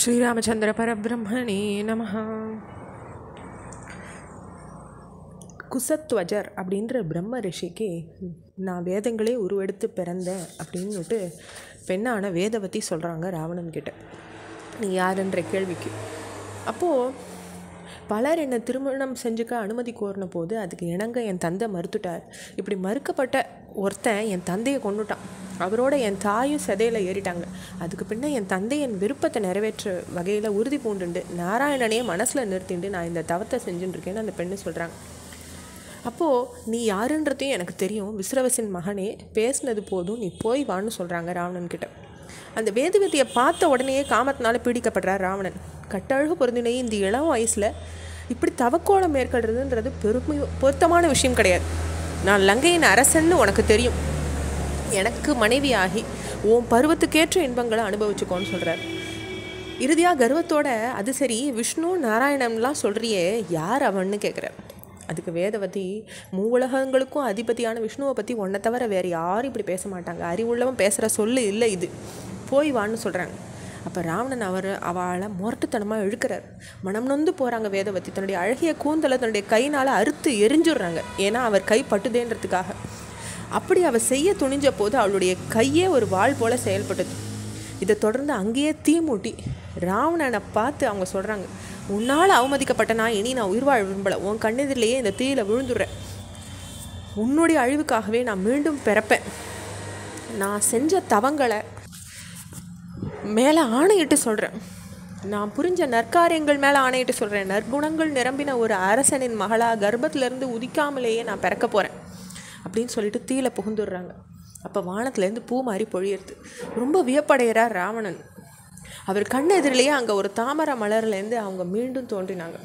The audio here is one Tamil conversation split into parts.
ஸ்ரீராமச்சந்திர பரபிரம்மணே நமஹ. குசத்வஜர் அப்படின்ற பிரம்ம ரிஷிக்கு நான் வேதங்களே உருவெடுத்து பிறந்தேன் அப்படின்னுட்டு பெண்ணான வேதவதி சொல்கிறாங்க ராவணன்கிட்ட, நீ யாருன்ற கேள்விக்கு. அப்போது பலர் என்னை திருமணம் செஞ்சுக்க அனுமதி கோரின போது அதுக்கு இணங்க என் தந்தை மறுத்துட்டார். இப்படி மறுக்கப்பட்ட ஒருத்தன் என் தந்தையை கொண்டுட்டான். அவரோட என் தாயும் சதையில் ஏறிட்டாங்க. அதுக்கு பின்ன என் தந்தை என் விருப்பத்தை நிறைவேற்ற வகையில் உறுதி பூண்டுண்டு நாராயணனையே மனசில் நிறுத்திண்டு நான் இந்த தவத்தை செஞ்சுட்டுருக்கேன்னு அந்த பெண்ணு சொல்கிறாங்க. அப்போது நீ யாருன்றதையும் எனக்கு தெரியும், விஸ்ரவசின் மகனே, பேசினது போதும், நீ போய் வான்னு சொல்கிறாங்க ராவணன்கிட்ட. அந்த வேதவதியை பார்த்த உடனேயே காமத்தினால பீடிக்கப்படுறார் ராவணன். கட்டழகு பொருந்தினே இந்த இளம் வயசில் இப்படி தவக்கோலம் மேற்கொள்றதுன்றது பொருத்தமான விஷயம் கிடையாது. நான் லங்கையின் அரசன்னு உனக்கு தெரியும், எனக்கு மனைவியாகி உன் பருவத்துக்கேற்ற இன்பங்களை அனுபவிச்சுக்கோன்னு சொல்கிறார். இறுதியாக கர்வத்தோட, அது சரி விஷ்ணு நாராயணன்லாம் சொல்கிறியே, யார் அவன்னு கேட்குறார். அதுக்கு வேதவதி, மூவுலகங்களுக்கும் அதிபதியான விஷ்ணுவை பற்றி ஒன்றை தவிர வேறு யாரும் இப்படி பேச மாட்டாங்க, அறிவுள்ளவன் பேசுகிற சொல்லு இல்லை இது, போய் வான்னு சொல்கிறாங்க. அப்போ ராவணன் அவளை முரட்டுத்தனமாக இழுக்கிறார். மனம் நொந்து போகிறாங்க வேதவதி. தன்னுடைய அழகிய கூந்தலை தன்னுடைய கையினால் அறுத்து எரிஞ்சுடுறாங்க, ஏன்னா அவர் கை பட்டுதேன்றதுக்காக. அப்படி அவள் செய்ய துணிஞ்ச போது அவளுடைய கையே ஒரு வாள் போல் செயல்பட்டது. இதை தொடர்ந்து அங்கேயே தீ மூட்டி ராவணனை பார்த்து அவங்க சொல்கிறாங்க, உன்னால் அவமதிக்கப்பட்ட நான் இனி நான் உயிர் வாழ விரும்பலை, உன் கண்ணெதிரிலேயே இந்த தீயில் விழுந்துடுறேன், உன்னுடைய அழிவுக்காகவே நான் மீண்டும் பிறப்பேன், நான் செஞ்ச தவங்களை மேலே ஆணையிட்டு சொல்கிறேன், நான் புரிஞ்ச நற்காரியங்கள் மேலே ஆணையிட்டு சொல்கிறேன், நற்குணங்கள் நிரம்பின ஒரு அரசனின் மகளாக கர்ப்பத்திலேருந்து உதிக்காமலேயே நான் பிறக்க போகிறேன் அப்படின்னு சொல்லிட்டு தீயில புகுந்துடுறாங்க. அப்போ வானத்துலேருந்து பூ மாதிரி பொழியிறது. ரொம்ப வியப்படைகிறார் ராவணன். அவர் கண் எதிரிலேயே அங்கே ஒரு தாமரை மலர்லேருந்து அவங்க மீண்டும் தோன்றினாங்க.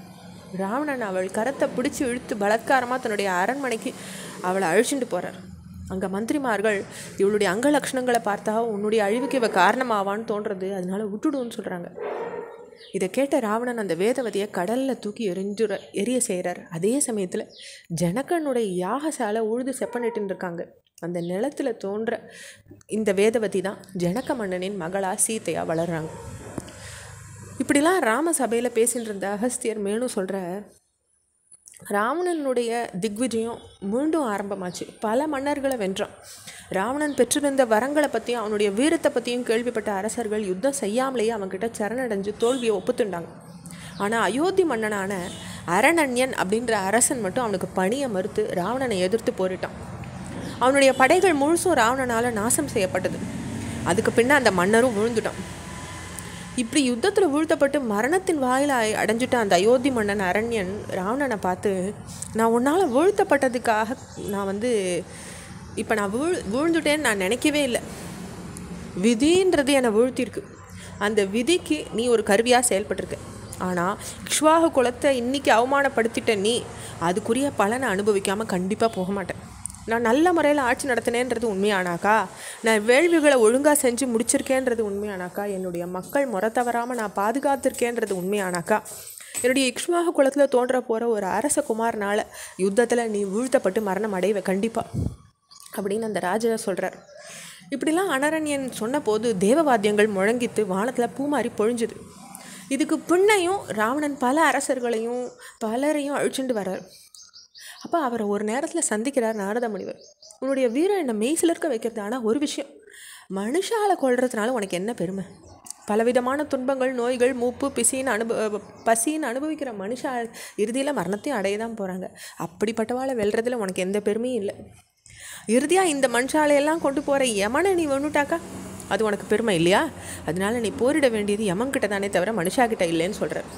ராவணன் அவள் கரத்தை பிடிச்சி இழுத்து பலாத்காரமாக தன்னுடைய அரண்மனைக்கு அவளை அழிச்சுட்டு போகிறார். அங்கே மந்திரிமார்கள், இவளுடைய அங்க லட்சணங்களை பார்த்தா உன்னுடைய அழிவுக்கு இவ காரணமாவான்னு தோன்றது, அதனால விட்டுடுன்னு சொல்கிறாங்க. இதை கேட்ட ராவணன் அந்த வேதவதியை கடலில் தூக்கி எரிய செய்கிறார். அதே சமயத்தில் ஜனகனுடைய யாகசாலை உழுது செப்பனிட்டு இருக்காங்க. அந்த நிலத்தில் தோன்ற இந்த வேதவதி தான் ஜனக மன்னனின் மகளாக சீத்தையாக வளர்கிறாங்க. இப்படிலாம் ராம சபையில் பேசிட்டு இருந்த அகஸ்தியர் மேலும் சொல்கிற, ராவணனுடைய திக்விஜயம் மீண்டும் ஆரம்பமாச்சு. பல மன்னர்களை வென்றான். ராவணன் பெற்றிருந்த வரங்களை பற்றியும் அவனுடைய வீரத்தை பற்றியும் கேள்விப்பட்ட அரசர்கள் யுத்தம் செய்யாமலேயே அவன்கிட்ட சரணடைஞ்சு தோல்வியை ஒப்புத்துண்டாங்க. ஆனால் அயோத்தி மன்னனான அரணன்யன் அப்படின்ற அரசன் மட்டும் அவனுக்கு பணியை மறுத்து ராவணனை எதிர்த்து போரிட்டான். அவனுடைய படைகள் முழுசும் ராவணனால் நாசம் செய்யப்பட்டது. அதுக்கு பின்ன அந்த மன்னரும் விழுந்துட்டான். இப்படி யுத்தத்தில் வீழ்த்தப்பட்டு மரணத்தின் வாயில் அடைஞ்சிட்ட அந்த அயோத்தி மன்னன் அரண்யன் ராவணனை பார்த்து, நான் உன்னால் வீழ்த்தப்பட்டதுக்காக நான் இப்போ நான் வீழ்ந்துட்டேன்னு நான் நினைக்கவே இல்லை, விதின்றது என்னை வீழ்த்திருக்கு, அந்த விதிக்கு நீ ஒரு கருவியாக செயல்பட்டிருக்க, ஆனால் இக்ஷ்வாகு குலத்தை இன்றைக்கி அவமானப்படுத்திட்ட நீ அதுக்குரிய பலனை அனுபவிக்காமல் கண்டிப்பாக போக மாட்டேன். நான் நல்ல முறையில் ஆட்சி நடத்தினேன்றது உண்மையானாக்கா, நான் வேள்விகளை ஒழுங்காக செஞ்சு முடிச்சிருக்கேன்றது உண்மையானாக்கா, என்னுடைய மக்கள் முறை தவறாமல் நான் பாதுகாத்திருக்கேன்றது உண்மையானாக்கா, என்னுடைய இக்ஷ்வாகு குலத்தில் தோன்ற போகிற ஒரு அரச குமாரனால் யுத்தத்தில் நீ வீழ்த்தப்பட்டு மரணம் அடைவ கண்டிப்பாக அப்படின்னு அந்த ராஜா சொல்கிறார். இப்படிலாம் அனரண்யன் சொன்ன போது தேவவாத்தியங்கள் முழங்கித்து வானத்தில் பூமாரி பொழிஞ்சுது. இதுக்கு பின்னையும் ராவணன் பல அரசர்களையும் பலரையும் அழிச்சுட்டு வர்றார். அப்போ அவரை ஒரு நேரத்தில் சந்திக்கிறார் நாரத முனிவர். உன்னுடைய வீரம் என்னை மெய்சிலிருக்க வைக்கிறது, ஆனால் ஒரு விஷயம், மனுஷாலை கொள்றதுனால உனக்கு என்ன பெருமை? பலவிதமான துன்பங்கள், நோய்கள், மூப்பு, பசின்னு அனுபவிக்கிற மனுஷா இறுதியில் மரணத்தையும் அடைய தான் போகிறாங்க. அப்படிப்பட்டவாளை வெல்றதில் உனக்கு எந்த பெருமையும் இல்லை. இறுதியாக இந்த மனுஷாலையெல்லாம் கொண்டு போகிற யமனை நீ வெண்ணுட்டாக்கா அது உனக்கு பெருமை இல்லையா? அதனால நீ போரிட வேண்டியது யமன்கிட்ட தானே தவிர மனுஷாக்கிட்ட இல்லைன்னு சொல்கிறார்.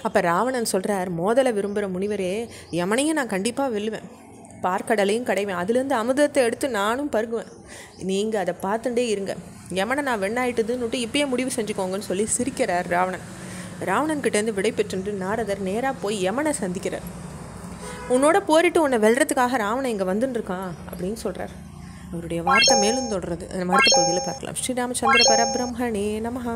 அப்போ ராவணன் சொல்கிறார், மோதலை விரும்புகிற முனிவரே, யமனையும் நான் கண்டிப்பாக வெல்லுவேன், பார்க்கடலையும் கடைவேன், அதுலேருந்து அமுதத்தை எடுத்து நானும் பருகுவேன், நீங்கள் அதை பார்த்துட்டே இருங்க, யமனை நான் வெண்ணாயிட்டுதுன்னுட்டு இப்பயே முடிவு செஞ்சுக்கோங்கன்னு சொல்லி சிரிக்கிறார் ராவணன். ராவணன்கிட்டேருந்து விடை பெற்று நாரதர் நேராக போய் யமனை சந்திக்கிறார். உன்னோட போரிட்டு உன்னை வெல்றதுக்காக ராவணன் இங்கே வந்துட்டுருக்கான் அப்படின்னு சொல்கிறார். அவருடைய வார்த்தை மேலும் தொடர்றது நம்ம அடுத்த பகுதியில் பார்க்கலாம். ஸ்ரீராமச்சந்திர பரபிரம்மணே நமஹ.